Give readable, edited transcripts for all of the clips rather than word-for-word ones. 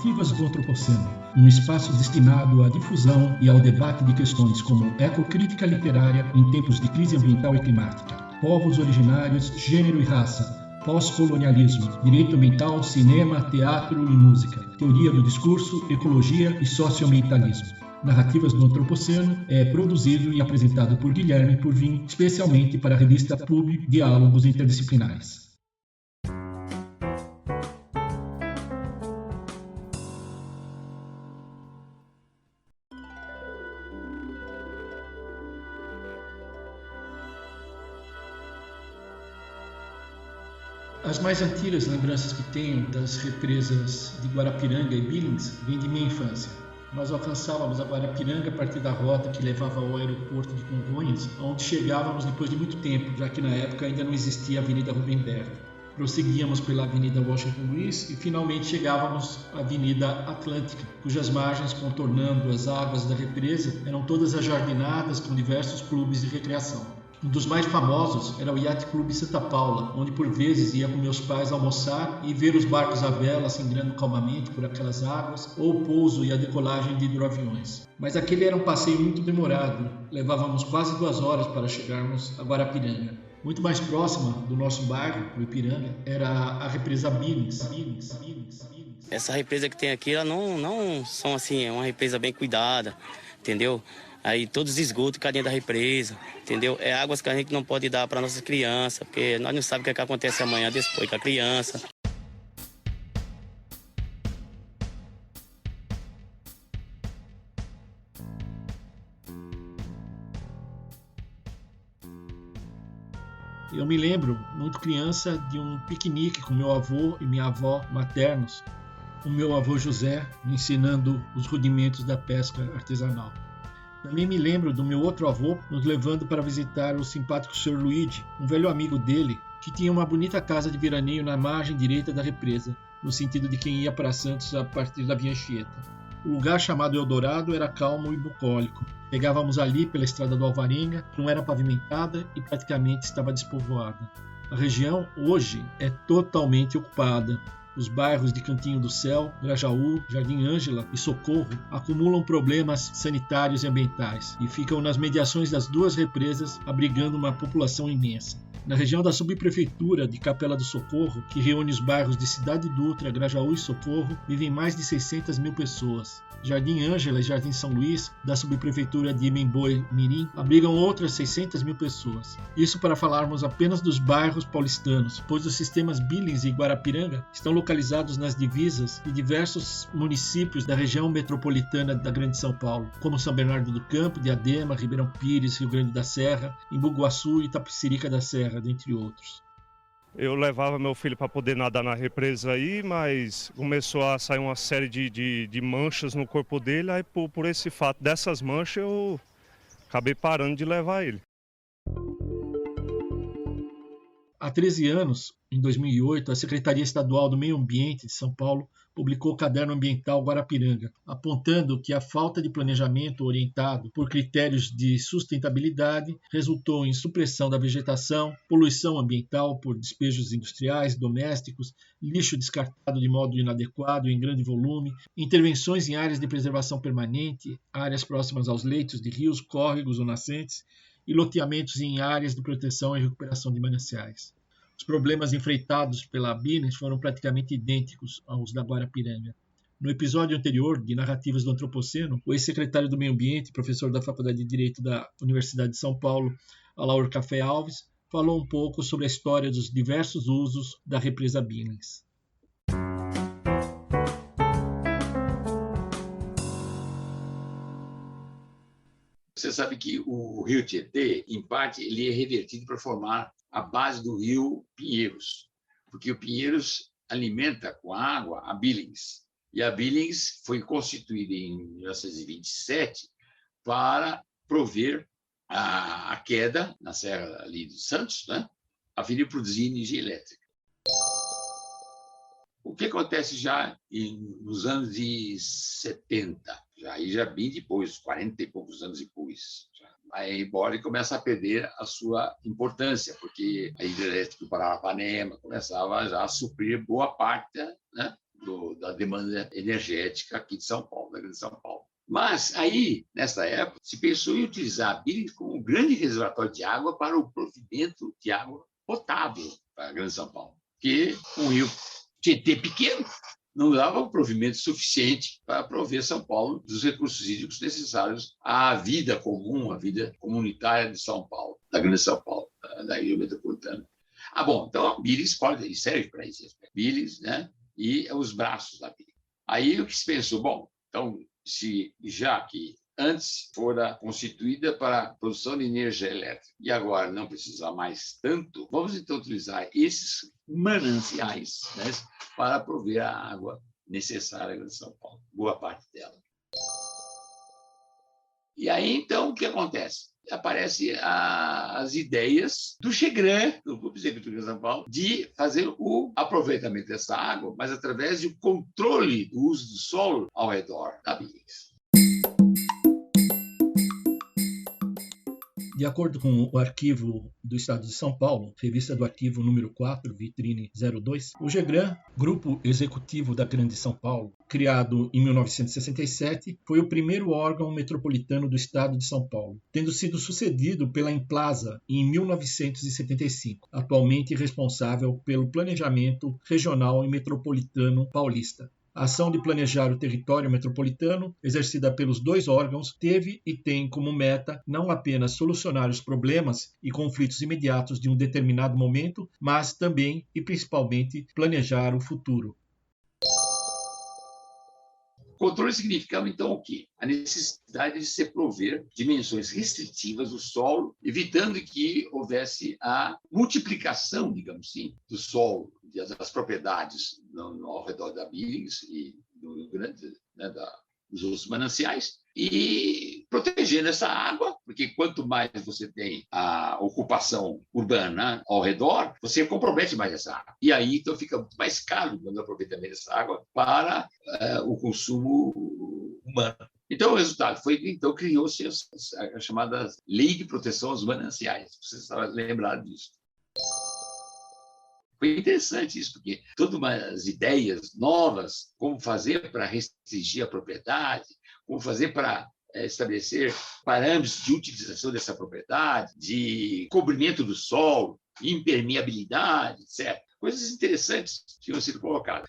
Narrativas do Antropoceno, um espaço destinado à difusão e ao debate de questões como ecocrítica literária em tempos de crise ambiental e climática, povos originários, gênero e raça, pós-colonialismo, direito ambiental, cinema, teatro e música, teoria do discurso, ecologia e socioambientalismo. Narrativas do Antropoceno é produzido e apresentado por Guilherme Purvin, especialmente para a revista PUB Diálogos Interdisciplinares. As mais antigas lembranças que tenho das represas de Guarapiranga e Billings vêm de minha infância. Nós alcançávamos a Guarapiranga a partir da rota que levava ao aeroporto de Congonhas, onde chegávamos depois de muito tempo, já que na época ainda não existia a Avenida Rubem Berta. Prosseguíamos pela Avenida Washington Luiz e finalmente chegávamos à Avenida Atlântica, cujas margens, contornando as águas da represa, eram todas ajardinadas com diversos clubes de recreação. Um dos mais famosos era o Yacht Clube Santa Paula, onde por vezes ia com meus pais almoçar e ver os barcos à vela sangrando calmamente por aquelas águas, ou o pouso e a decolagem de hidroaviões. Mas aquele era um passeio muito demorado, levávamos quase 2 horas para chegarmos a Guarapiranga. Muito mais próxima do nosso bairro, o Ipiranga, era a represa Billings. Essa represa que tem aqui, ela não são assim, é uma represa bem cuidada, entendeu? Aí todos os esgotos, cadinha da represa, entendeu? É águas que a gente não pode dar para nossas crianças, porque nós não sabemos o que acontece amanhã depois com a criança. Eu me lembro, muito criança, de um piquenique com meu avô e minha avó maternos, o meu avô José me ensinando os rudimentos da pesca artesanal. Também me lembro do meu outro avô nos levando para visitar o simpático Sr. Luigi, um velho amigo dele, que tinha uma bonita casa de veraneio na margem direita da represa, no sentido de quem ia para Santos a partir da Via Anchieta. O lugar chamado Eldorado era calmo e bucólico. Pegávamos ali pela estrada do Alvarenga, que não era pavimentada e praticamente estava despovoada. A região, hoje, é totalmente ocupada. Os bairros de Cantinho do Céu, Grajaú, Jardim Ângela e Socorro acumulam problemas sanitários e ambientais e ficam nas mediações das duas represas, abrigando uma população imensa. Na região da subprefeitura de Capela do Socorro, que reúne os bairros de Cidade Dutra, Grajaú e Socorro, vivem mais de 600 mil pessoas. Jardim Ângela e Jardim São Luís, da subprefeitura de Imemboi Mirim, abrigam outras 600 mil pessoas. Isso para falarmos apenas dos bairros paulistanos, pois os sistemas Billings e Guarapiranga estão localizados nas divisas de diversos municípios da região metropolitana da Grande São Paulo, como São Bernardo do Campo, Diadema, Ribeirão Pires, Rio Grande da Serra, Embu-Guaçu e Itapecerica da Serra, dentre outros. Eu levava meu filho para poder nadar na represa aí, mas começou a sair uma série de manchas no corpo dele, aí por esse fato dessas manchas eu acabei parando de levar ele. Há 13 anos, em 2008, a Secretaria Estadual do Meio Ambiente de São Paulo publicou o Caderno Ambiental Guarapiranga, apontando que a falta de planejamento orientado por critérios de sustentabilidade resultou em supressão da vegetação, poluição ambiental por despejos industriais, domésticos, lixo descartado de modo inadequado em grande volume, intervenções em áreas de preservação permanente, áreas próximas aos leitos de rios, córregos ou nascentes, e loteamentos em áreas de proteção e recuperação de mananciais. Os problemas enfrentados pela Billings foram praticamente idênticos aos da Guarapiranga. No episódio anterior de Narrativas do Antropoceno, o ex-secretário do Meio Ambiente, professor da Faculdade de Direito da Universidade de São Paulo, Alaor Café Alves, falou um pouco sobre a história dos diversos usos da represa Billings. Você sabe que o rio Tietê, em parte, ele é revertido para formar a base do rio Pinheiros, porque o Pinheiros alimenta com água a Billings. E a Billings foi constituída em 1927 para prover a queda na Serra ali de Santos, né, a fim de produzir energia elétrica. O que acontece já nos anos de 70? Já bem depois, 40 e poucos anos depois. A embora começa a perder a sua importância, porque a hidrelétrica do Paranapanema começava já a suprir boa parte, né, da demanda energética aqui de São Paulo, da Grande São Paulo. Mas aí, nessa época, se pensou em utilizar Billings como um grande reservatório de água para o provimento de água potável para a Grande São Paulo, porque um rio Tietê pequeno não dava um provimento suficiente para prover São Paulo dos recursos hídricos necessários à vida comum, à vida comunitária de São Paulo, da Grande São Paulo, da ilha metropolitana. Bom, então a Billings serve para isso, Billings, né? E os braços da Billings. Aí o que se pensou, bom, então, já que antes fora constituída para a produção de energia elétrica e agora não precisa mais tanto, vamos então utilizar esses mananciais, né, para prover a água necessária em São Paulo, boa parte dela. E aí, então, o que acontece? Aparecem as ideias do Chegran, do Grupo Executivo de São Paulo, de fazer o aproveitamento dessa água, mas através do controle do uso do solo ao redor da Billings. De acordo com o Arquivo do Estado de São Paulo, revista do Arquivo número 4, vitrine 02, o GEGRAN, Grupo Executivo da Grande São Paulo, criado em 1967, foi o primeiro órgão metropolitano do Estado de São Paulo, tendo sido sucedido pela Emplasa em 1975, atualmente responsável pelo planejamento regional e metropolitano paulista. A ação de planejar o território metropolitano, exercida pelos dois órgãos, teve e tem como meta não apenas solucionar os problemas e conflitos imediatos de um determinado momento, mas também e principalmente planejar o futuro. Controle significava, então, o quê? A necessidade de se prover dimensões restritivas do solo, evitando que houvesse a multiplicação, digamos assim, do solo, das propriedades ao redor da Billings e do Rio Grande, né, dos outros mananciais, e protegendo essa água, porque quanto mais você tem a ocupação urbana ao redor, você compromete mais essa água. E aí, então, fica muito mais caro o aproveitamento dessa água para o consumo humano. Então, o resultado foi, então, criou-se a chamada Lei de Proteção aos Mananciais. Você está lembrado disso. Foi interessante isso, porque todas umas ideias novas, como fazer para restringir a propriedade, como fazer para estabelecer parâmetros de utilização dessa propriedade, de cobrimento do solo, impermeabilidade, etc. Coisas interessantes que tinham sido colocadas.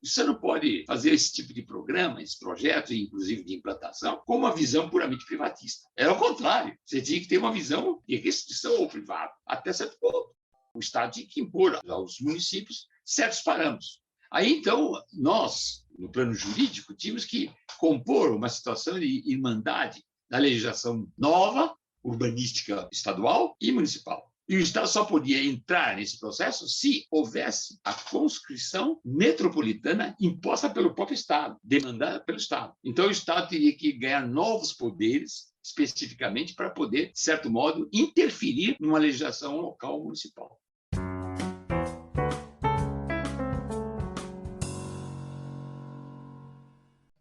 Você não pode fazer esse tipo de programa, esse projeto, inclusive de implantação, com uma visão puramente privatista. Era o contrário. Você tinha que ter uma visão de restrição ao privado, até certo ponto. O Estado tinha que impor aos municípios certos parâmetros. Aí, então, nós, no plano jurídico, tínhamos que compor uma situação de irmandade da legislação nova, urbanística estadual e municipal. E o Estado só podia entrar nesse processo se houvesse a conscrição metropolitana imposta pelo próprio Estado, demandada pelo Estado. Então, o Estado teria que ganhar novos poderes, especificamente, para poder, de certo modo, interferir numa legislação local ou municipal.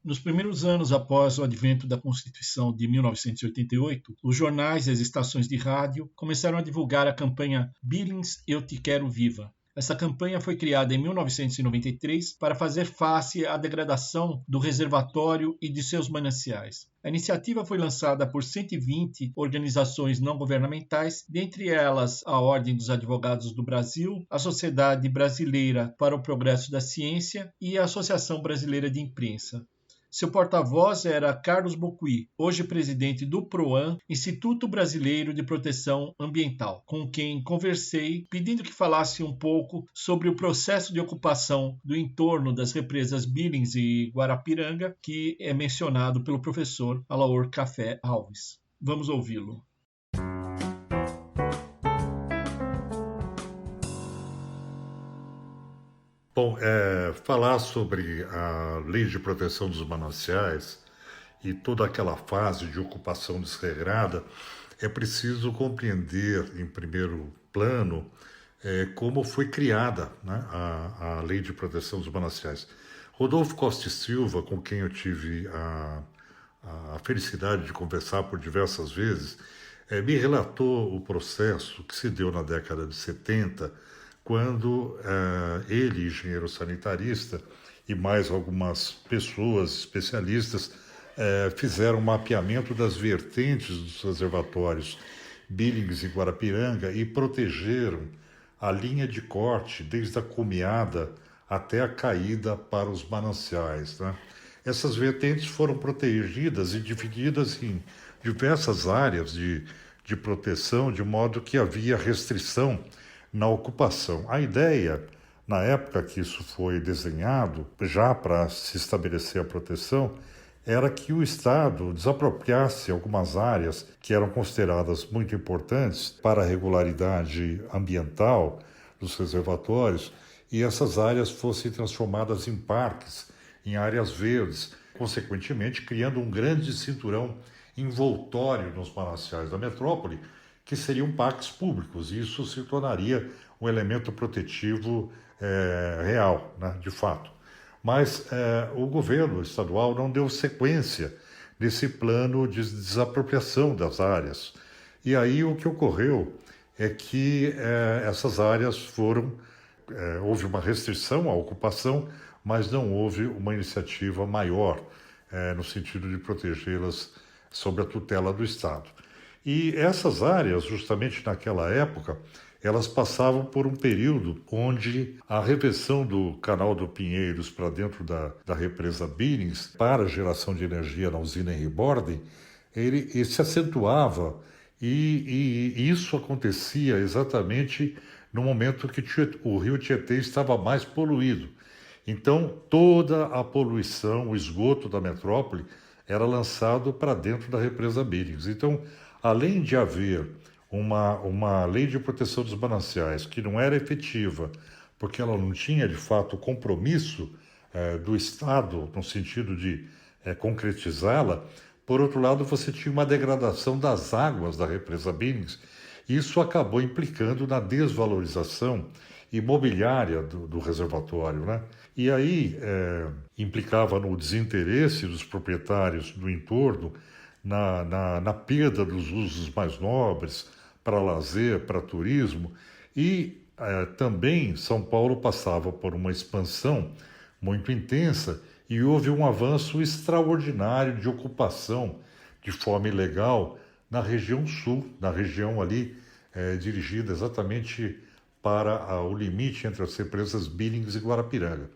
Nos primeiros anos após o advento da Constituição de 1988, os jornais e as estações de rádio começaram a divulgar a campanha Billings Eu Te Quero Viva. Essa campanha foi criada em 1993 para fazer face à degradação do reservatório e de seus mananciais. A iniciativa foi lançada por 120 organizações não governamentais, dentre elas a Ordem dos Advogados do Brasil, a Sociedade Brasileira para o Progresso da Ciência e a Associação Brasileira de Imprensa. Seu porta-voz era Carlos Bocuí, hoje presidente do PROAM, Instituto Brasileiro de Proteção Ambiental, com quem conversei pedindo que falasse um pouco sobre o processo de ocupação do entorno das represas Billings e Guarapiranga, que é mencionado pelo professor Alaor Café Alves. Vamos ouvi-lo. Bom, falar sobre a Lei de Proteção dos Mananciais e toda aquela fase de ocupação desregrada, é preciso compreender, em primeiro plano, como foi criada, né, a Lei de Proteção dos Mananciais. Rodolfo Costa e Silva, com quem eu tive a felicidade de conversar por diversas vezes, me relatou o processo que se deu na década de 70, quando ele, engenheiro sanitarista, e mais algumas pessoas especialistas fizeram um mapeamento das vertentes dos reservatórios Billings e Guarapiranga e protegeram a linha de corte desde a cumeada até a caída para os mananciais, né? Essas vertentes foram protegidas e divididas em diversas áreas de proteção, de modo que havia restrição na ocupação. A ideia, na época que isso foi desenhado, já para se estabelecer a proteção, era que o Estado desapropriasse algumas áreas que eram consideradas muito importantes para a regularidade ambiental dos reservatórios e essas áreas fossem transformadas em parques, em áreas verdes, consequentemente criando um grande cinturão envoltório nos mananciais da metrópole, que seriam parques públicos. E isso se tornaria um elemento protetivo real, né, de fato. Mas o governo estadual não deu sequência nesse plano de desapropriação das áreas. E aí o que ocorreu é que essas áreas houve uma restrição à ocupação, mas não houve uma iniciativa maior no sentido de protegê-las sob a tutela do Estado. E essas áreas, justamente naquela época, elas passavam por um período onde a reversão do canal do Pinheiros para dentro da represa Billings para a geração de energia na usina Henry Borden, ele se acentuava e isso acontecia exatamente no momento que o rio Tietê estava mais poluído. Então, toda a poluição, o esgoto da metrópole era lançado para dentro da represa Billings. Então, além de haver uma lei de proteção dos mananciais que não era efetiva, porque ela não tinha, de fato, compromisso do Estado no sentido de concretizá-la, por outro lado, você tinha uma degradação das águas da represa Billings. Isso acabou implicando na desvalorização imobiliária do reservatório, né? E aí implicava no desinteresse dos proprietários do entorno, na perda dos usos mais nobres, para lazer, para turismo, e também São Paulo passava por uma expansão muito intensa e houve um avanço extraordinário de ocupação de forma ilegal na região sul, na região ali dirigida exatamente para o limite entre as represas Billings e Guarapiranga.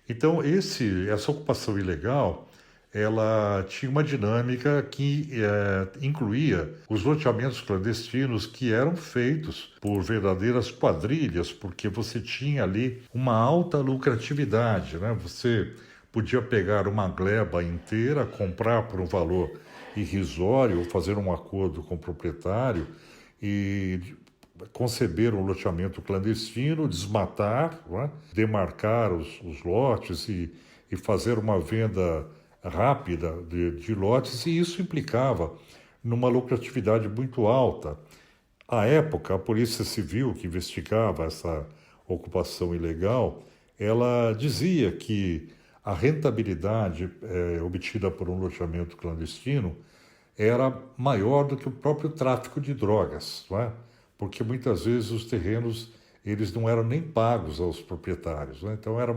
Então, essa ocupação ilegal ela tinha uma dinâmica que incluía os loteamentos clandestinos que eram feitos por verdadeiras quadrilhas, porque você tinha ali uma alta lucratividade, né? Você podia pegar uma gleba inteira, comprar por um valor irrisório, fazer um acordo com o proprietário e conceber um loteamento clandestino, desmatar, né? Demarcar os lotes e fazer uma venda rápida de lotes, e isso implicava numa lucratividade muito alta. À época, a Polícia Civil, que investigava essa ocupação ilegal, ela dizia que a rentabilidade obtida por um loteamento clandestino era maior do que o próprio tráfico de drogas, não é? Porque muitas vezes os terrenos eles não eram nem pagos aos proprietários, né? Então era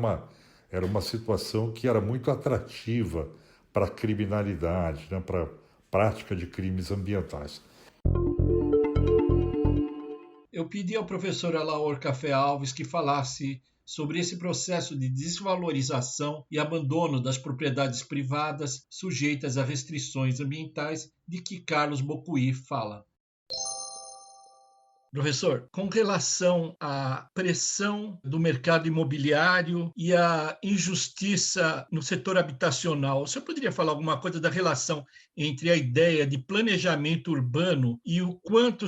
uma situação que era muito atrativa para a criminalidade, né? Para a prática de crimes ambientais. Eu pedi ao professor Alaor Café Alves que falasse sobre esse processo de desvalorização e abandono das propriedades privadas sujeitas a restrições ambientais de que Carlos Bocuí fala. Professor, com relação à pressão do mercado imobiliário e à injustiça no setor habitacional, o senhor poderia falar alguma coisa da relação entre a ideia de planejamento urbano e o quanto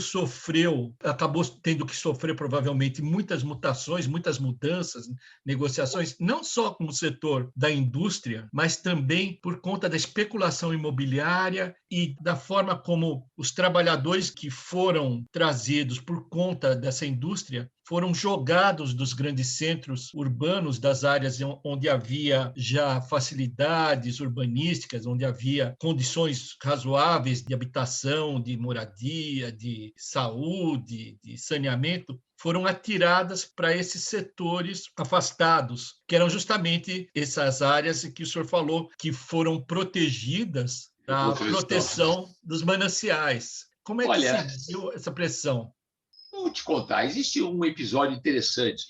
acabou tendo que sofrer provavelmente muitas mutações, muitas mudanças, negociações, não só com o setor da indústria, mas também por conta da especulação imobiliária e da forma como os trabalhadores que foram trazidos por conta dessa indústria foram jogados dos grandes centros urbanos, das áreas onde havia já facilidades urbanísticas, onde havia condições razoáveis de habitação, de moradia, de saúde, de saneamento, foram atiradas para esses setores afastados, que eram justamente essas áreas que o senhor falou, que foram protegidas da proteção dos mananciais. Como é que se deu essa pressão? Vou te contar, existe um episódio interessante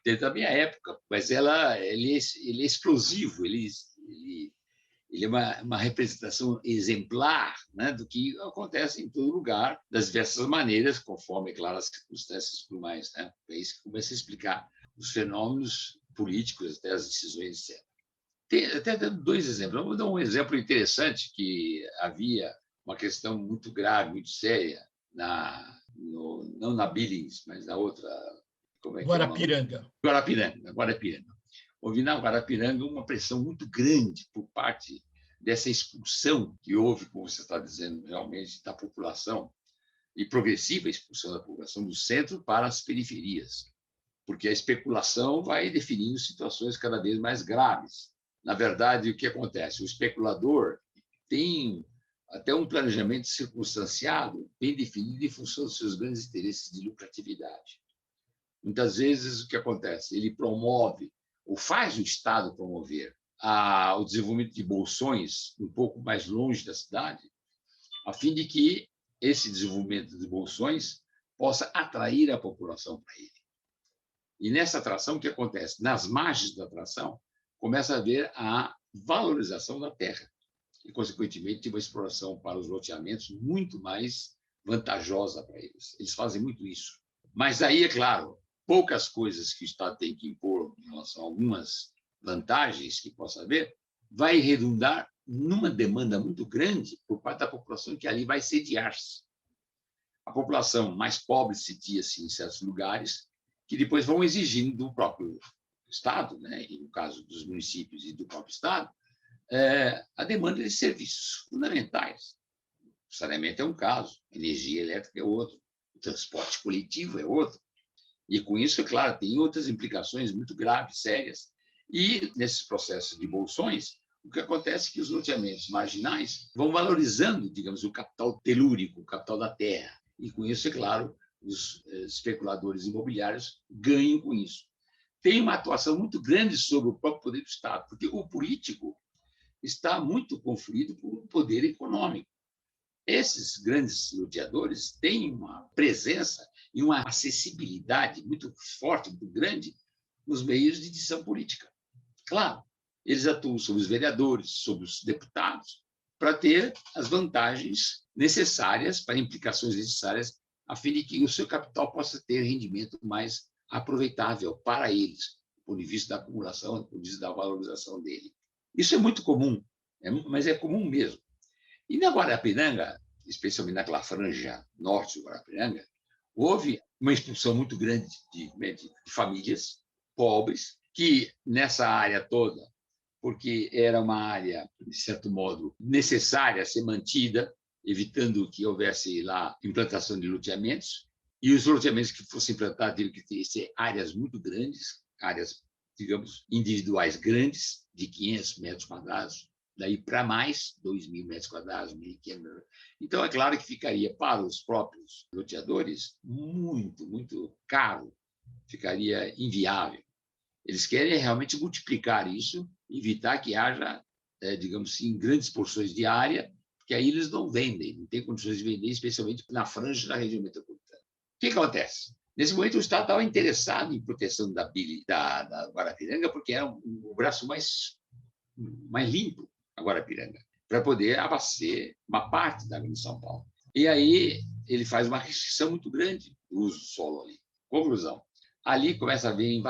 dentro da minha época, mas ele é explosivo, ele é uma representação exemplar, né, do que acontece em todo lugar, das diversas maneiras, conforme, claro, as circunstâncias e tudo mais. Né? É isso que começa a explicar os fenômenos políticos, até as decisões, etc. Tem até dando 2 exemplos. Vou dar um exemplo interessante, que havia uma questão muito grave, muito séria, não na Billings, mas na outra... Como é que Guarapiranga. Guarapiranga. Houve na Guarapiranga uma pressão muito grande por parte dessa expulsão que houve, como você está dizendo, realmente, da população, e progressiva expulsão da população do centro para as periferias, porque a especulação vai definindo situações cada vez mais graves. Na verdade, o que acontece? O especulador tem até um planejamento circunstanciado, bem definido, em função dos seus grandes interesses de lucratividade. Muitas vezes, o que acontece? Ele promove, ou faz o Estado promover, o desenvolvimento de bolsões um pouco mais longe da cidade, a fim de que esse desenvolvimento de bolsões possa atrair a população para ele. E nessa atração, o que acontece? Nas margens da atração, começa a haver a valorização da terra e, consequentemente, uma exploração para os loteamentos muito mais vantajosa para eles. Eles fazem muito isso. Mas aí, é claro, poucas coisas que o Estado tem que impor em relação a algumas vantagens que possa haver, vai redundar numa demanda muito grande por parte da população que ali vai sediar-se. A população mais pobre sedia-se em certos lugares, que depois vão exigindo do próprio Estado, né, e no caso dos municípios e do próprio Estado, a demanda de serviços fundamentais. O saneamento é um caso, a energia elétrica é outro, o transporte coletivo é outro. E, com isso, é claro, tem outras implicações muito graves, sérias. E, nesses processos de bolsões, o que acontece é que os loteamentos marginais vão valorizando, digamos, o capital telúrico, o capital da terra. E, com isso, é claro, os especuladores imobiliários ganham com isso. Tem uma atuação muito grande sobre o próprio poder do Estado, porque o político está muito confluído por um poder econômico. Esses grandes loteadores têm uma presença e uma acessibilidade muito forte, muito grande, nos meios de decisão política. Claro, eles atuam sobre os vereadores, sobre os deputados, para ter as vantagens necessárias, para implicações necessárias, a fim de que o seu capital possa ter rendimento mais aproveitável para eles, do ponto de vista da acumulação, do ponto de vista da valorização dele. Isso é muito comum, mas é comum mesmo. E na Guarapiranga, especialmente naquela franja norte do Guarapiranga, houve uma expulsão muito grande de famílias pobres, que nessa área toda, porque era uma área, de certo modo, necessária a ser mantida, evitando que houvesse lá implantação de loteamentos, e os loteamentos que fossem implantados teriam que ser áreas muito grandes, áreas, digamos, individuais grandes, de 500 metros quadrados, daí para mais, 2.000 metros quadrados, 1.500. Então, é claro que ficaria para os próprios loteadores muito, muito caro, ficaria inviável. Eles querem realmente multiplicar isso, evitar que haja, digamos assim, grandes porções de área, porque aí eles não vendem, não têm condições de vender, especialmente na franja da região metropolitana. O que acontece? Nesse momento, o Estado estava interessado em proteção da Guarapiranga, porque era o braço mais limpo, a Guarapiranga, para poder abastecer uma parte da Grande São Paulo. E aí ele faz uma restrição muito grande do uso do solo ali. Conclusão, ali começa a haver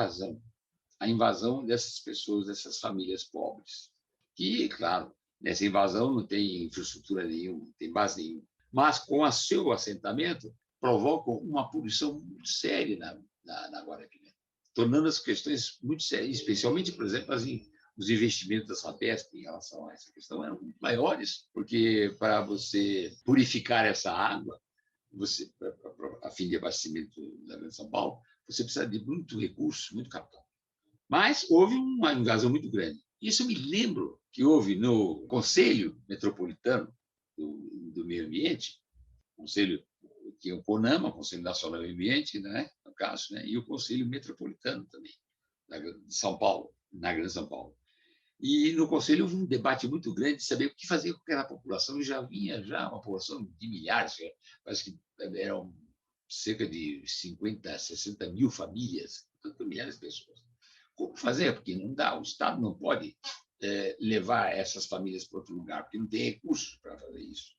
a invasão dessas pessoas, dessas famílias pobres, que, claro, nessa invasão não tem infraestrutura nenhuma, não tem base nenhuma, mas com o seu assentamento provocam uma poluição muito séria na Guarapiranga, tornando as questões muito sérias, especialmente, por exemplo, os investimentos da Sabesp em relação a essa questão eram muito maiores, porque para você purificar essa água, a fim de abastecimento da Grande São Paulo, você precisa de muito recurso, muito capital. Mas houve uma invasão muito grande. Isso eu me lembro que houve no Conselho Metropolitano do Meio Ambiente, Conselho que é o CONAMA, Conselho Nacional do Meio Ambiente, né? caso, né? E o Conselho Metropolitano também, de São Paulo, na Grande São Paulo. E no Conselho houve um debate muito grande de saber o que fazer com aquela população. Já vinha uma população de milhares, parece que eram cerca de 50, 60 mil famílias, tanto milhares de pessoas. Como fazer? Porque não dá, o Estado não pode levar essas famílias para outro lugar, porque não tem recursos para fazer isso.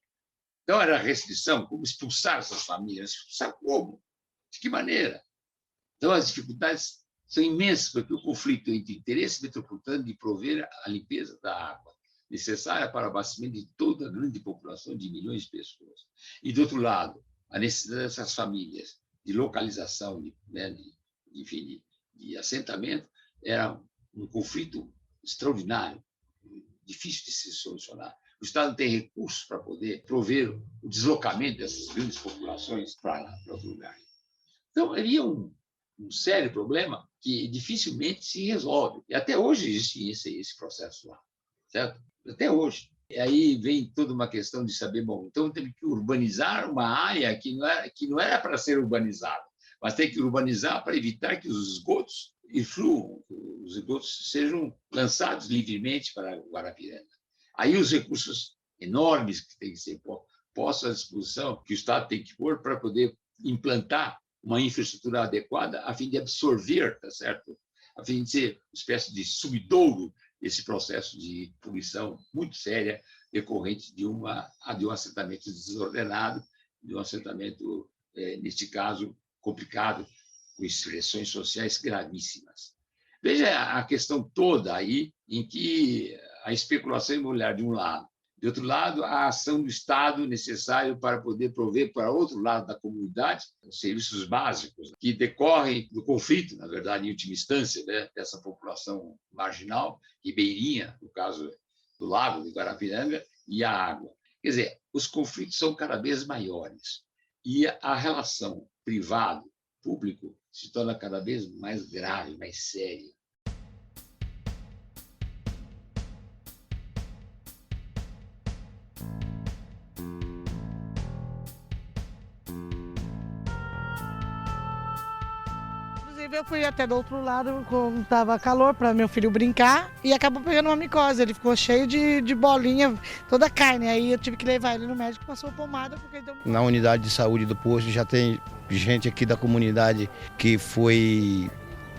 Então, era restrição, como expulsar essas famílias? Expulsar como? De que maneira? Então, as dificuldades são imensas, porque o conflito entre o interesse metropolitano de prover a limpeza da água necessária para o abastecimento de toda a grande população de milhões de pessoas. E, do outro lado, a necessidade dessas famílias de localização, de assentamento, era um conflito extraordinário, difícil de se solucionar. O Estado não tem recursos para poder prover o deslocamento dessas grandes populações para outro lugar. Então, havia um sério problema que dificilmente se resolve. E até hoje existe esse processo lá, certo? Até hoje. E aí vem toda uma questão de saber, bom, então temos que urbanizar uma área que não era para ser urbanizada, mas tem que urbanizar para evitar que os esgotos influam, os esgotos sejam lançados livremente para o Guarapiranga. Aí os recursos enormes que têm que ser postos à disposição, que o Estado tem que pôr para poder implantar uma infraestrutura adequada a fim de absorver, tá certo? A fim de ser uma espécie de subdouro desse processo de poluição muito séria decorrente de um assentamento desordenado, de um assentamento, neste caso, complicado, com expressões sociais gravíssimas. Veja a questão toda aí em que a especulação imobiliária de um lado, de outro lado, a ação do Estado necessário para poder prover para outro lado da comunidade os serviços básicos que decorrem do conflito, na verdade, em última instância, né, dessa população marginal, ribeirinha, no caso do lago de Guarapiranga, e a água. Quer dizer, os conflitos são cada vez maiores e a relação privado-público se torna cada vez mais grave, mais séria. Eu fui até do outro lado, quando estava calor, para meu filho brincar, e acabou pegando uma micose. Ele ficou cheio de bolinha, toda carne. Aí eu tive que levar ele no médico, passou pomada. Porque deu... Na unidade de saúde do posto já tem gente aqui da comunidade que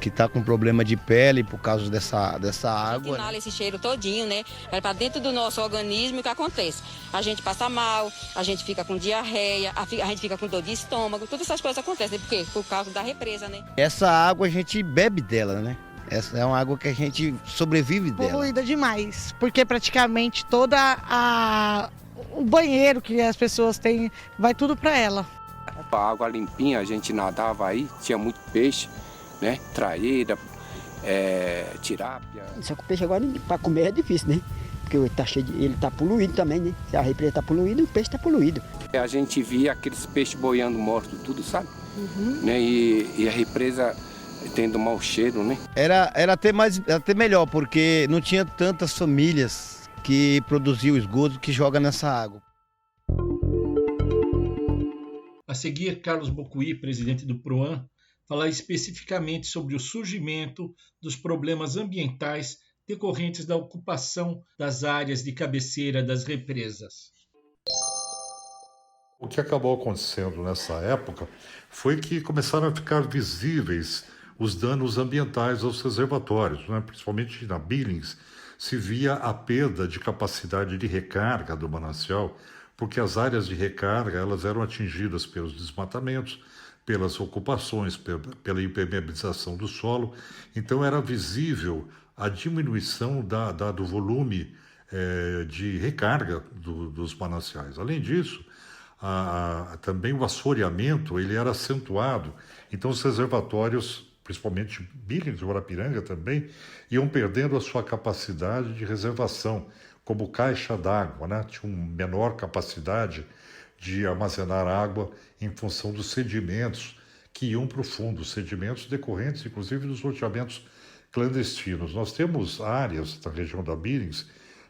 está com problema de pele por causa dessa água. Inala esse cheiro todinho, né? Vai para dentro do nosso organismo e o que acontece? A gente passa mal, a gente fica com diarreia, a gente fica com dor de estômago, todas essas coisas acontecem. Por quê? Por causa da represa, né? Essa água a gente bebe dela, né? Essa é uma água que a gente sobrevive dela. Poluída demais, porque praticamente o banheiro que as pessoas têm, vai tudo para ela. A água limpinha, a gente nadava aí, tinha muito peixe, né? Traíra, tirápia. Só que o peixe agora para comer é difícil, né? Porque ele está poluído também, né? Se a represa está poluída, o peixe está poluído. A gente via aqueles peixes boiando mortos, tudo, sabe? Uhum. Né? E a represa tendo mau cheiro, né? Era até melhor, porque não tinha tantas famílias que produziam esgoto que joga nessa água. A seguir, Carlos Bocuí, presidente do PROAN, falar especificamente sobre o surgimento dos problemas ambientais decorrentes da ocupação das áreas de cabeceira das represas. O que acabou acontecendo nessa época foi que começaram a ficar visíveis os danos ambientais aos reservatórios, né? Principalmente na Billings, se via a perda de capacidade de recarga do manancial, porque as áreas de recarga elas eram atingidas pelos desmatamentos, pelas ocupações, pela impermeabilização do solo. Então era visível a diminuição do volume de recarga dos mananciais. Além disso, também o assoreamento ele era acentuado. Então os reservatórios, principalmente Billings e Guarapiranga também, iam perdendo a sua capacidade de reservação, como caixa d'água, né? Tinha uma menor capacidade de armazenar água em função dos sedimentos que iam para o fundo, sedimentos decorrentes, inclusive, dos loteamentos clandestinos. Nós temos áreas na região da Billings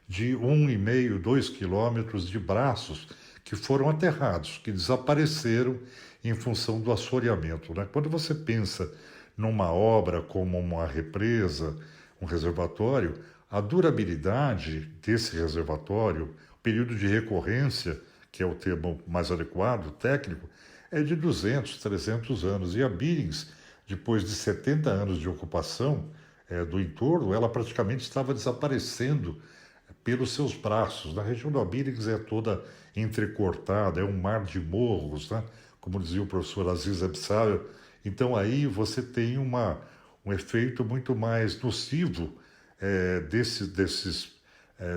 de 1,5, 2 quilômetros de braços que foram aterrados, que desapareceram em função do assoreamento, né? Quando você pensa numa obra como uma represa, um reservatório, a durabilidade desse reservatório, o período de recorrência, que é o termo mais adequado, técnico, é de 200, 300 anos. E a Billings, depois de 70 anos de ocupação do entorno, ela praticamente estava desaparecendo pelos seus braços. Na região da Billings é toda entrecortada, é um mar de morros, né? Como dizia o professor Aziz Absalho. Então aí você tem um efeito muito mais nocivo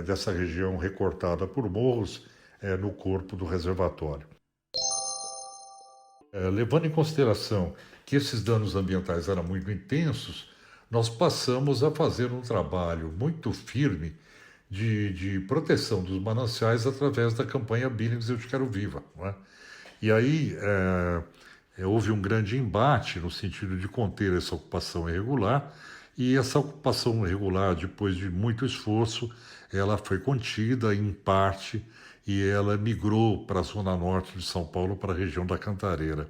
dessa região recortada por morros no corpo do reservatório. Levando em consideração que esses danos ambientais eram muito intensos, nós passamos a fazer um trabalho muito firme de proteção dos mananciais através da campanha Billings Eu Te Quero Viva, não é? E aí houve um grande embate no sentido de conter essa ocupação irregular, e essa ocupação irregular, depois de muito esforço, ela foi contida em parte e ela migrou para a zona norte de São Paulo, para a região da Cantareira.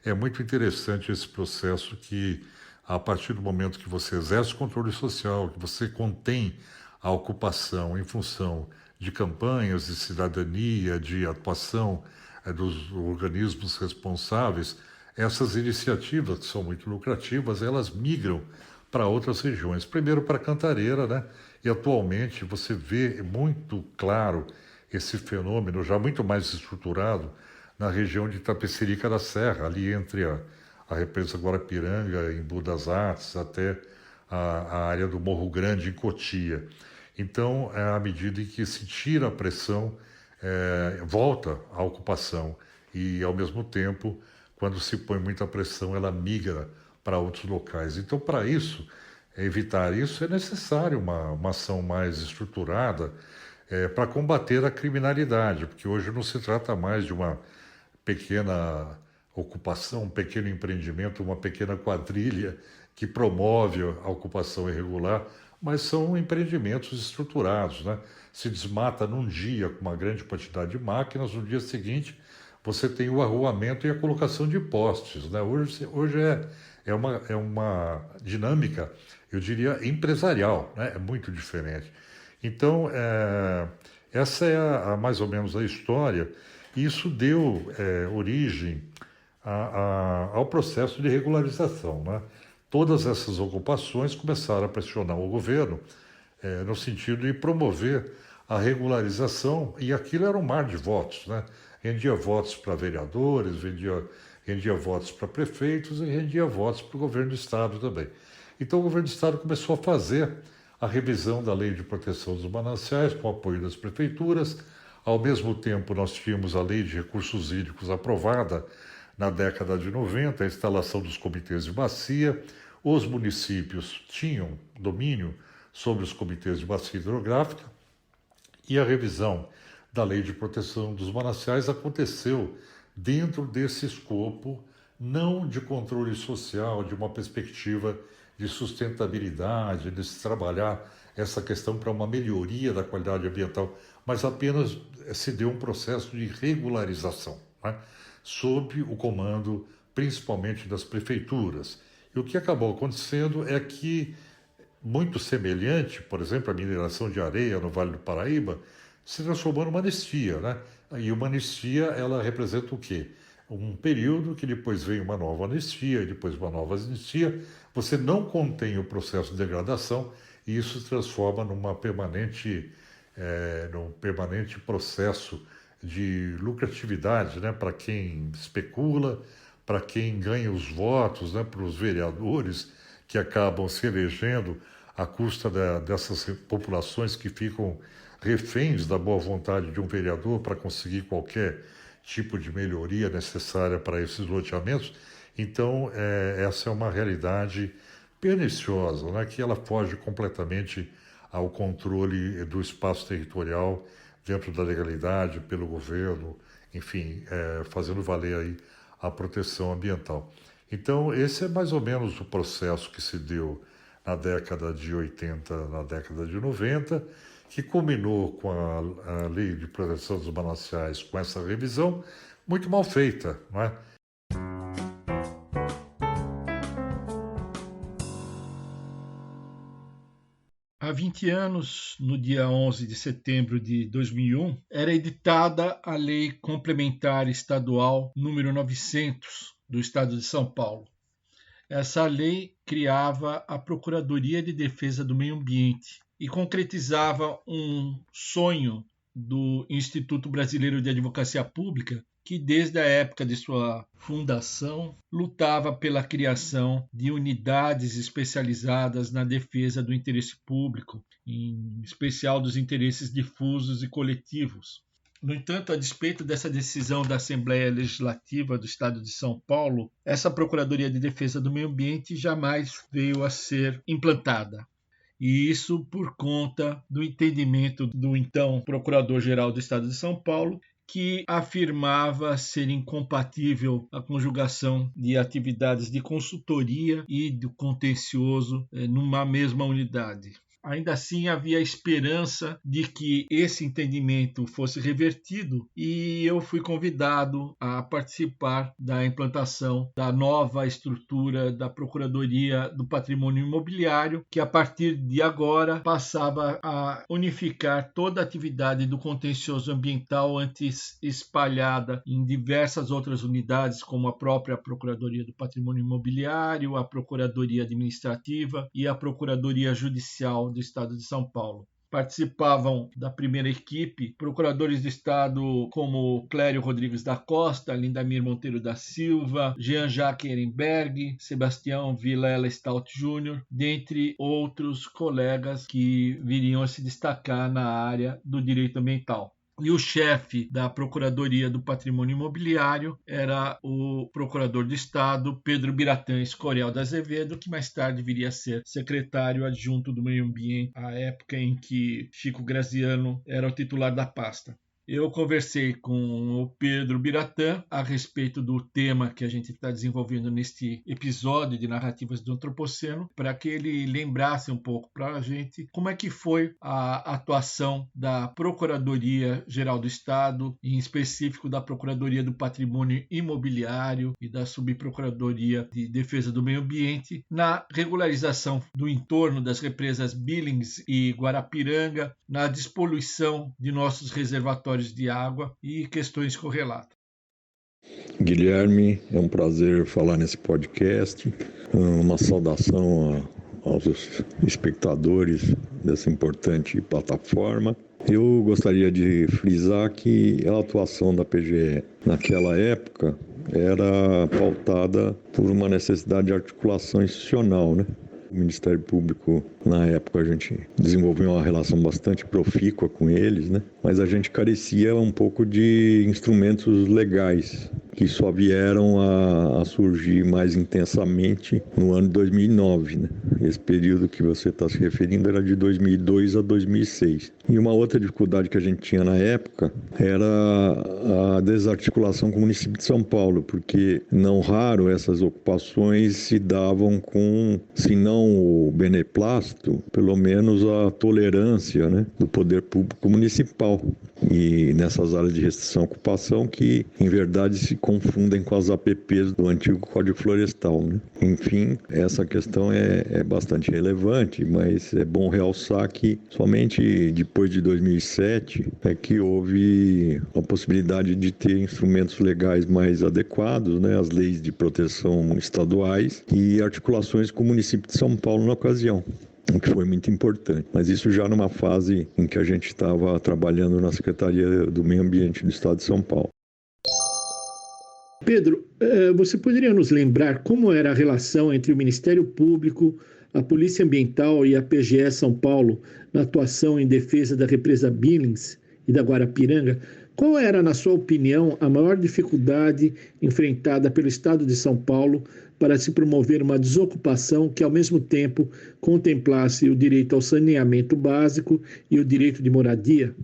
É muito interessante esse processo que, a partir do momento que você exerce controle social, que você contém a ocupação em função de campanhas de cidadania, de atuação dos organismos responsáveis, essas iniciativas, que são muito lucrativas, elas migram para outras regiões. Primeiro para Cantareira, né? E atualmente você vê muito claro esse fenômeno, já muito mais estruturado, na região de Itapecerica da Serra, ali entre a represa Guarapiranga, em Budas Artes, até a área do Morro Grande, em Cotia. Então, à medida em que se tira a pressão, volta a ocupação e, ao mesmo tempo, quando se põe muita pressão, ela migra para outros locais. Então, para isso, evitar isso, é necessário uma ação mais estruturada para combater a criminalidade, porque hoje não se trata mais de uma pequena ocupação, um pequeno empreendimento, uma pequena quadrilha que promove a ocupação irregular, mas são empreendimentos estruturados, né? Se desmata num dia com uma grande quantidade de máquinas, no dia seguinte você tem o arruamento e a colocação de postes, né? Hoje é uma dinâmica, eu diria, empresarial, né? É muito diferente. Então, essa é mais ou menos a história, e isso deu origem ao processo de regularização, né? Todas essas ocupações começaram a pressionar o governo no sentido de promover a regularização, e aquilo era um mar de votos, né? Rendia votos para vereadores, rendia votos para prefeitos e rendia votos para o governo do Estado também. Então o governo do Estado começou a fazer a revisão da Lei de Proteção dos Mananciais com o apoio das prefeituras. Ao mesmo tempo, nós tínhamos a Lei de Recursos Hídricos aprovada na década de 90, a instalação dos comitês de bacia. Os municípios tinham domínio sobre os comitês de bacia hidrográfica, e a revisão da Lei de Proteção dos Mananciais aconteceu dentro desse escopo, não de controle social, de uma perspectiva de sustentabilidade, de se trabalhar essa questão para uma melhoria da qualidade ambiental, mas apenas se deu um processo de regularização, né? Sob o comando principalmente das prefeituras. E o que acabou acontecendo é que, muito semelhante, por exemplo, a mineração de areia no Vale do Paraíba, se transformou numa anistia, né? E uma anistia, ela representa o quê? Um período que depois vem uma nova anistia, e depois uma nova anistia. Você não contém o processo de degradação, e isso se transforma num permanente processo de lucratividade, né? Para quem especula, para quem ganha os votos, né? Para os vereadores que acabam se elegendo à custa dessas populações que ficam reféns da boa vontade de um vereador para conseguir qualquer tipo de melhoria necessária para esses loteamentos. Então, essa é uma realidade perniciosa, né? Que ela foge completamente ao controle do espaço territorial dentro da legalidade, pelo governo, enfim, fazendo valer aí a proteção ambiental. Então, esse é mais ou menos o processo que se deu na década de 80, na década de 90, que culminou com a Lei de Proteção dos Mananciais, com essa revisão muito mal feita, não é? Há 20 anos, no dia 11 de setembro de 2001, era editada a Lei Complementar Estadual número 900 do Estado de São Paulo. Essa lei criava a Procuradoria de Defesa do Meio Ambiente e concretizava um sonho do Instituto Brasileiro de Advocacia Pública, que desde a época de sua fundação lutava pela criação de unidades especializadas na defesa do interesse público, em especial dos interesses difusos e coletivos. No entanto, a despeito dessa decisão da Assembleia Legislativa do Estado de São Paulo, essa Procuradoria de Defesa do Meio Ambiente jamais veio a ser implantada. E isso por conta do entendimento do então Procurador-Geral do Estado de São Paulo, que afirmava ser incompatível a conjugação de atividades de consultoria e do contencioso numa mesma unidade. Ainda assim, havia esperança de que esse entendimento fosse revertido e eu fui convidado a participar da implantação da nova estrutura da Procuradoria do Patrimônio Imobiliário, que a partir de agora passava a unificar toda a atividade do contencioso ambiental antes espalhada em diversas outras unidades, como a própria Procuradoria do Patrimônio Imobiliário, a Procuradoria Administrativa e a Procuradoria Judicial do Estado de São Paulo. Participavam da primeira equipe procuradores do Estado como Clério Rodrigues da Costa, Lindamir Monteiro da Silva, Jean-Jacques Ehrenberg, Sebastião Vilela Stout Jr., dentre outros colegas que viriam a se destacar na área do direito ambiental. E o chefe da Procuradoria do Patrimônio Imobiliário era o Procurador do Estado, Pedro Biratã Escorial da Azevedo, que mais tarde viria a ser secretário adjunto do Meio Ambiente, à época em que Chico Graziano era o titular da pasta. Eu conversei com o Pedro Biratã a respeito do tema que a gente está desenvolvendo neste episódio de Narrativas do Antropoceno, para que ele lembrasse um pouco para a gente como é que foi a atuação da Procuradoria-Geral do Estado, em específico da Procuradoria do Patrimônio Imobiliário e da Subprocuradoria de Defesa do Meio Ambiente, na regularização do entorno das represas Billings e Guarapiranga, na despoluição de nossos reservatórios de água e questões correlatas. Guilherme, é um prazer falar nesse podcast. Uma saudação aos espectadores dessa importante plataforma. Eu gostaria de frisar que a atuação da PGE naquela época era pautada por uma necessidade de articulação institucional, né? O Ministério Público, na época, a gente desenvolveu uma relação bastante profícua com eles, né? Mas a gente carecia um pouco de instrumentos legais, que só vieram a surgir mais intensamente no ano de 2009, né? Esse período que você está se referindo era de 2002 a 2006. E uma outra dificuldade que a gente tinha na época era a desarticulação com o município de São Paulo, porque não raro essas ocupações se davam com, se não o beneplácito, pelo menos a tolerância, né, do poder público municipal. E nessas áreas de restrição à ocupação que, em verdade, se confundem com as APPs do antigo Código Florestal, né? Enfim, essa questão é bastante relevante, mas é bom realçar que somente depois de 2007 é que houve a possibilidade de ter instrumentos legais mais adequados, né? As leis de proteção estaduais e articulações com o município de São Paulo na ocasião, o que foi muito importante. Mas isso já numa fase em que a gente estava trabalhando na Secretaria do Meio Ambiente do Estado de São Paulo. Pedro, você poderia nos lembrar como era a relação entre o Ministério Público, a Polícia Ambiental e a PGE São Paulo na atuação em defesa da represa Billings e da Guarapiranga? Qual era, na sua opinião, a maior dificuldade enfrentada pelo Estado de São Paulo para se promover uma desocupação que, ao mesmo tempo, contemplasse o direito ao saneamento básico e o direito de moradia?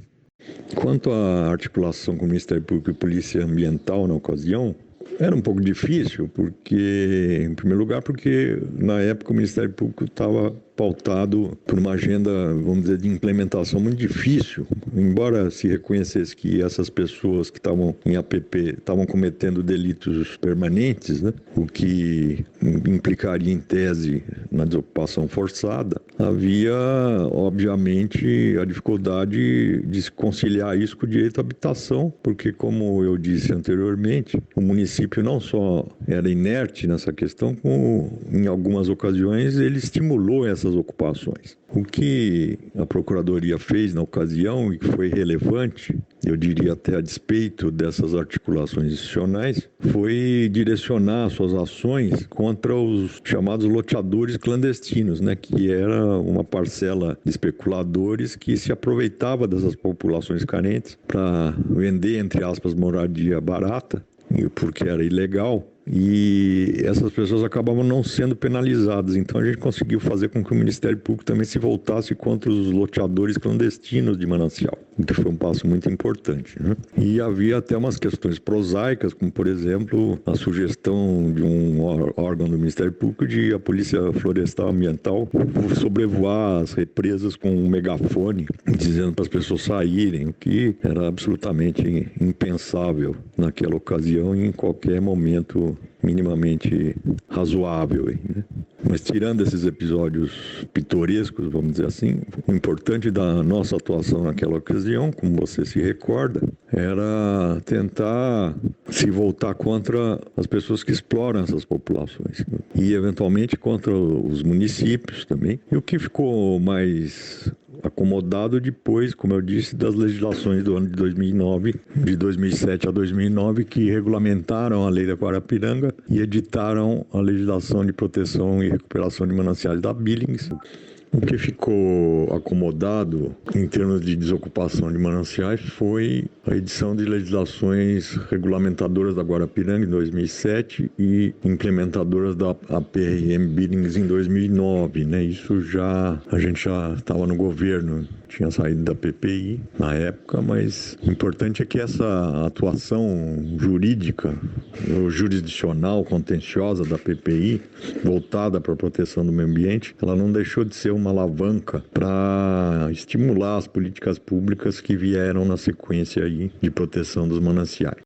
Quanto à articulação com o Ministério Público e Polícia Ambiental na ocasião, era um pouco difícil, porque, em primeiro lugar, porque na época o Ministério Público estava pautado por uma agenda, vamos dizer, de implementação muito difícil. Embora se reconhecesse que essas pessoas que estavam em APP estavam cometendo delitos permanentes, né? O que implicaria em tese na desocupação forçada, havia, obviamente, a dificuldade de se conciliar isso com o direito à habitação, porque, como eu disse anteriormente, o município não só era inerte nessa questão, como, em algumas ocasiões, ele estimulou essas ocupações. O que a Procuradoria fez na ocasião, e que foi relevante, eu diria até a despeito dessas articulações institucionais, foi direcionar suas ações contra os chamados loteadores clandestinos, né, que era uma parcela de especuladores que se aproveitava dessas populações carentes para vender, entre aspas, moradia barata, porque era ilegal. E essas pessoas acabavam não sendo penalizadas. Então a gente conseguiu fazer com que o Ministério Público também se voltasse contra os loteadores clandestinos de manancial, o que foi um passo muito importante, né? E havia até umas questões prosaicas, como por exemplo a sugestão de um órgão do Ministério Público de a Polícia Florestal Ambiental sobrevoar as represas com um megafone, dizendo para as pessoas saírem, o que era absolutamente impensável naquela ocasião e em qualquer momento minimamente razoável, né? Mas tirando esses episódios pitorescos, vamos dizer assim, o importante da nossa atuação naquela ocasião, como você se recorda, era tentar se voltar contra as pessoas que exploram essas populações, né? E eventualmente contra os municípios também. E o que ficou mais acomodado depois, como eu disse, das legislações do ano de 2009, de 2007 a 2009, que regulamentaram a lei da Guarapiranga e editaram a legislação de proteção e recuperação de mananciais da Billings. O que ficou acomodado em termos de desocupação de mananciais foi a edição de legislações regulamentadoras da Guarapiranga em 2007 e implementadoras da APRM Billings em 2009, né? Isso a gente já estava no governo, tinha saído da PPI na época, mas o importante é que essa atuação jurídica, ou jurisdicional, contenciosa da PPI, voltada para a proteção do meio ambiente, ela não deixou de ser uma alavanca para estimular as políticas públicas que vieram na sequência aí de proteção dos mananciais.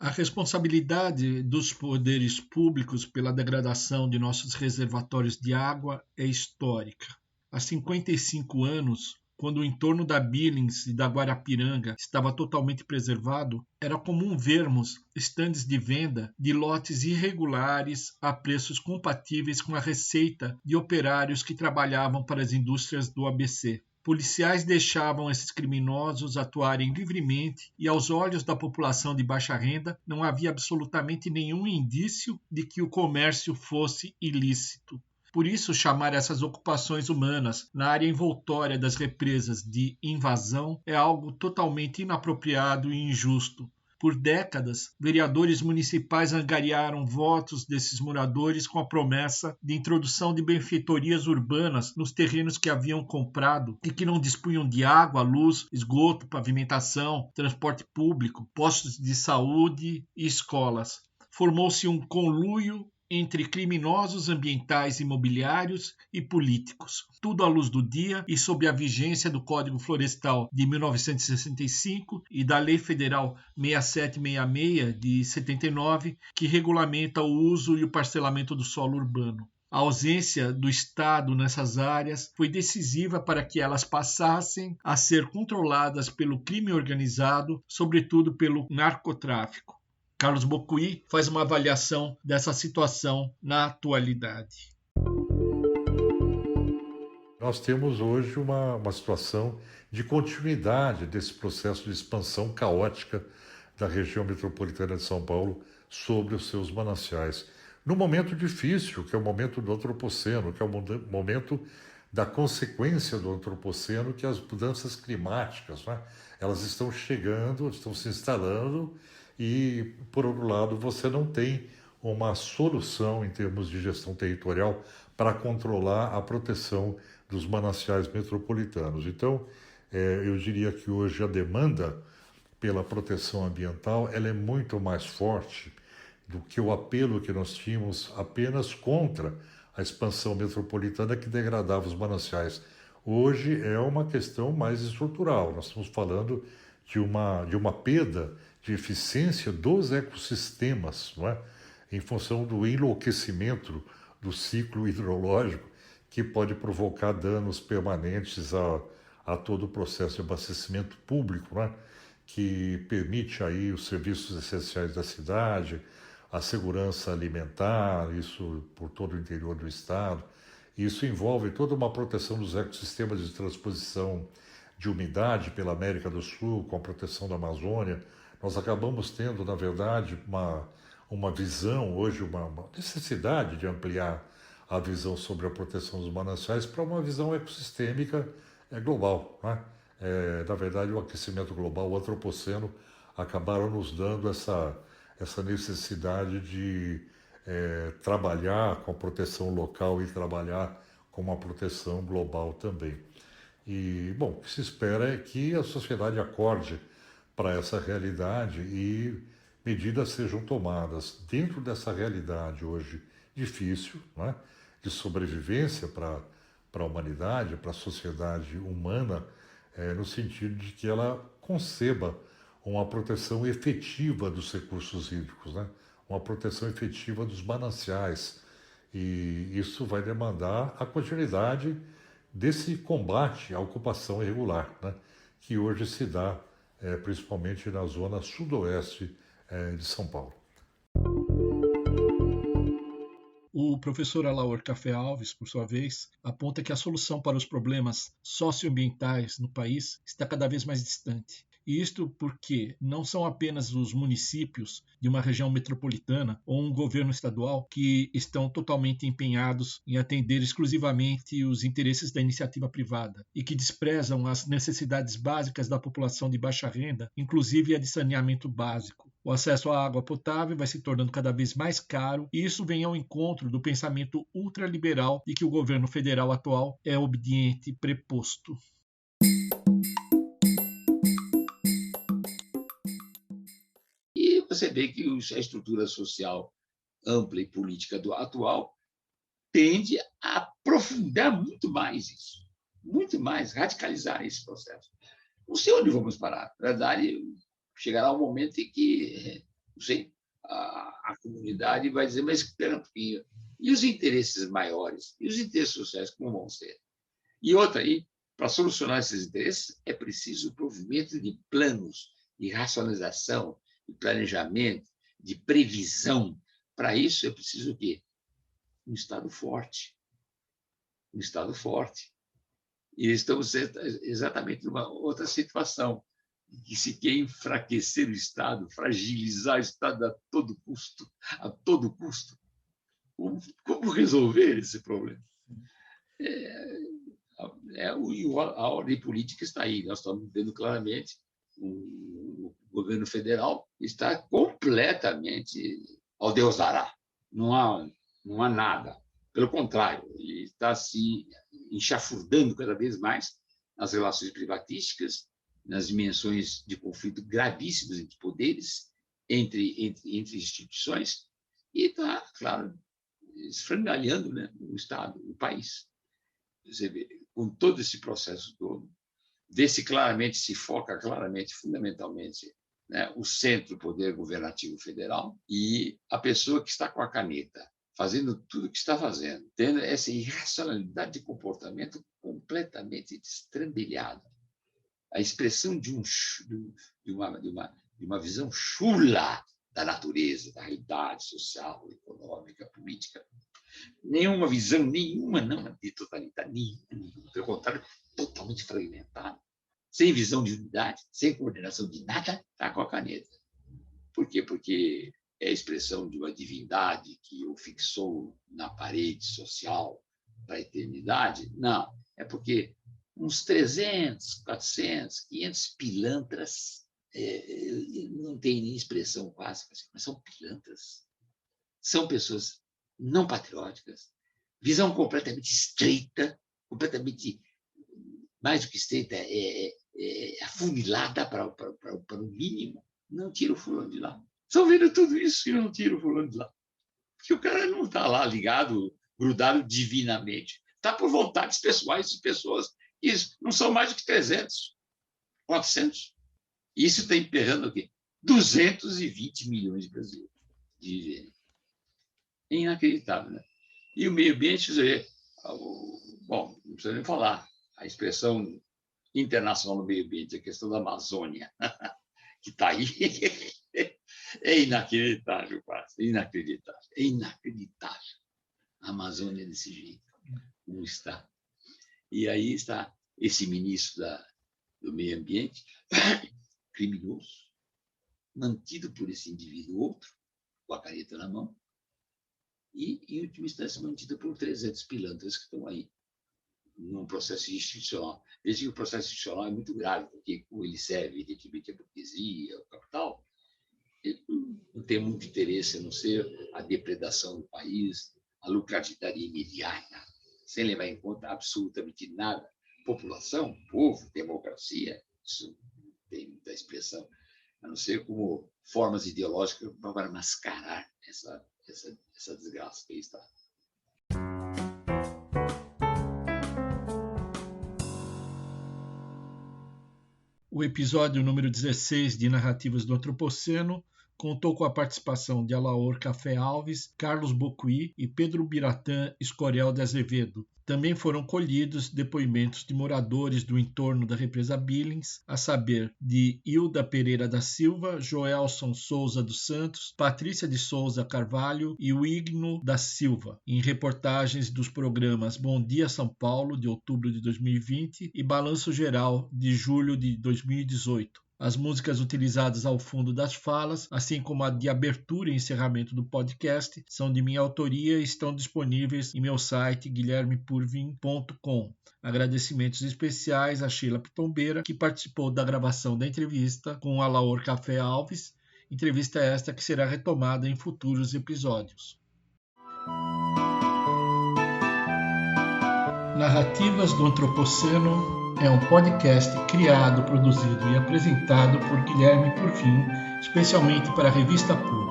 A responsabilidade dos poderes públicos pela degradação de nossos reservatórios de água é histórica. Há 55 anos, quando o entorno da Billings e da Guarapiranga estava totalmente preservado, era comum vermos estandes de venda de lotes irregulares a preços compatíveis com a receita de operários que trabalhavam para as indústrias do ABC. Policiais deixavam esses criminosos atuarem livremente e, aos olhos da população de baixa renda, não havia absolutamente nenhum indício de que o comércio fosse ilícito. Por isso, chamar essas ocupações humanas na área envoltória das represas de invasão é algo totalmente inapropriado e injusto. Por décadas, vereadores municipais angariaram votos desses moradores com a promessa de introdução de benfeitorias urbanas nos terrenos que haviam comprado e que não dispunham de água, luz, esgoto, pavimentação, transporte público, postos de saúde e escolas. Formou-se um conluio entre criminosos ambientais, imobiliários e políticos, tudo à luz do dia e sob a vigência do Código Florestal de 1965 e da Lei Federal 6766 de 79, que regulamenta o uso e o parcelamento do solo urbano. A ausência do Estado nessas áreas foi decisiva para que elas passassem a ser controladas pelo crime organizado, sobretudo pelo narcotráfico. Carlos Bocuí faz uma avaliação dessa situação na atualidade. Nós temos hoje uma situação de continuidade desse processo de expansão caótica da região metropolitana de São Paulo sobre os seus mananciais. Num momento difícil, que é o momento do antropoceno, que é o momento da consequência do antropoceno, que as mudanças climáticas, né, elas estão chegando, estão se instalando. E, por outro lado, você não tem uma solução em termos de gestão territorial para controlar a proteção dos mananciais metropolitanos. Então, eu diria que hoje a demanda pela proteção ambiental, ela é muito mais forte do que o apelo que nós tínhamos apenas contra a expansão metropolitana que degradava os mananciais. Hoje é uma questão mais estrutural. Nós estamos falando de uma perda de eficiência dos ecossistemas, não é? Em função do enlouquecimento do ciclo hidrológico, que pode provocar danos permanentes a todo o processo de abastecimento público, né? Que permite aí os serviços essenciais da cidade, a segurança alimentar, isso por todo o interior do estado. Isso envolve toda uma proteção dos ecossistemas de transposição de umidade pela América do Sul, com a proteção da Amazônia. Nós acabamos tendo, na verdade, uma visão, hoje uma necessidade de ampliar a visão sobre a proteção dos mananciais para uma visão ecossistêmica global, né? Na verdade, o aquecimento global, o antropoceno, acabaram nos dando essa necessidade de trabalhar com a proteção local e trabalhar com uma proteção global também. E, bom, o que se espera é que a sociedade acorde para essa realidade e medidas sejam tomadas dentro dessa realidade hoje difícil, né, de sobrevivência para a humanidade, para a sociedade humana, no sentido de que ela conceba uma proteção efetiva dos recursos hídricos, né, uma proteção efetiva dos mananciais. E isso vai demandar a continuidade desse combate à ocupação irregular, né, que hoje se dá principalmente na zona sudoeste de São Paulo. O professor Alaor Café Alves, por sua vez, aponta que a solução para os problemas socioambientais no país está cada vez mais distante. E isto porque não são apenas os municípios de uma região metropolitana ou um governo estadual que estão totalmente empenhados em atender exclusivamente os interesses da iniciativa privada e que desprezam as necessidades básicas da população de baixa renda, inclusive a de saneamento básico. O acesso à água potável vai se tornando cada vez mais caro e isso vem ao encontro do pensamento ultraliberal de que o governo federal atual é obediente e preposto. E você vê que a estrutura social ampla e política do atual tende a aprofundar muito mais isso, muito mais, radicalizar esse processo. Não sei onde vamos parar. Na verdade, chegará um momento em que, não sei, a comunidade vai dizer, mas espera um pouquinho, e os interesses maiores? E os interesses sociais como vão ser? E outra aí, para solucionar esses interesses, é preciso o provimento de planos de racionalização, de planejamento, de previsão. Para isso, é preciso o quê? Um Estado forte. Um Estado forte. E estamos exatamente numa outra situação, que se quer enfraquecer o Estado, fragilizar o Estado a todo custo. A todo custo. Como resolver esse problema? A ordem política está aí. Nós estamos vendo claramente o governo federal está completamente ao Deus dará. Não há nada. Pelo contrário, ele está se enxafurdando cada vez mais nas relações privatísticas, nas dimensões de conflito gravíssimos entre poderes, entre instituições, e está, claro, esfrangalhando, né, o Estado, o país. Você vê, com todo esse processo todo, se foca claramente, fundamentalmente, né, o centro, o poder governativo federal, e a pessoa que está com a caneta, fazendo tudo o que está fazendo, tendo essa irracionalidade de comportamento completamente destrambelhada. A expressão de uma visão chula da natureza, da realidade social, econômica, política. Nenhuma visão, não de totalidade, nenhuma. Pelo contrário, totalmente fragmentada. Sem visão de unidade, sem coordenação de nada, está com a caneta. Por quê? Porque é a expressão de uma divindade que o fixou na parede social para a eternidade? Não. É porque uns 300, 400, 500 pilantras, não tem nem expressão quase, mas são pilantras. São pessoas não patrióticas, visão completamente estreita, completamente, mais do que estreita, afunilada para o mínimo. Não tira o fulano de lá. Estão vendo tudo isso e não tira o fulano de lá. Porque o cara não está lá ligado, grudado divinamente. Está por vontades pessoais de pessoas. Isso não são mais do que 300, 400. Isso está emperrando o quê? 220 milhões de brasileiros de viverem. É inacreditável, né? E o meio ambiente, bom, não precisa nem falar. A expressão internacional do meio ambiente, a questão da Amazônia, que está aí, é inacreditável, quase. Inacreditável. É inacreditável. A Amazônia desse jeito. Como está. E aí está esse ministro do meio ambiente, criminoso, mantido por esse indivíduo outro, com a caneta na mão, e, em última instância, mantido por 300 pilantras que estão aí, num processo institucional. Veja que o processo institucional é muito grave, porque como ele serve, evidentemente, a burguesia, o capital, ele não tem muito interesse a não ser a depredação do país, a lucratividade imediata, sem levar em conta absolutamente nada. População, povo, democracia, isso tem muita expressão, a não ser como formas ideológicas para mascarar essa desgraça que aí está. O episódio número 16 de Narrativas do Antropoceno contou com a participação de Alaor Café Alves, Carlos Bocuí e Pedro Biratã Escorial de Azevedo. Também foram colhidos depoimentos de moradores do entorno da represa Billings, a saber, de Hilda Pereira da Silva, Joelson Souza dos Santos, Patrícia de Souza Carvalho e Wigno da Silva, em reportagens dos programas Bom Dia São Paulo, de outubro de 2020, e Balanço Geral, de julho de 2018. As músicas utilizadas ao fundo das falas, assim como a de abertura e encerramento do podcast, são de minha autoria e estão disponíveis em meu site guilhermepurvin.com. Agradecimentos especiais a Sheila Pitombeira, que participou da gravação da entrevista com Alaor Café Alves, entrevista esta que será retomada em futuros episódios. Narrativas do Antropoceno é um podcast criado, produzido e apresentado por Guilherme Purvin, especialmente para a revista Pub.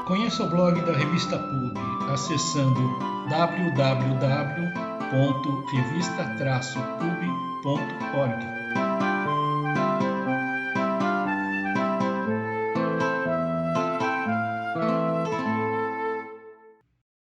Conheça o blog da revista Pub acessando www.revista-pub.org.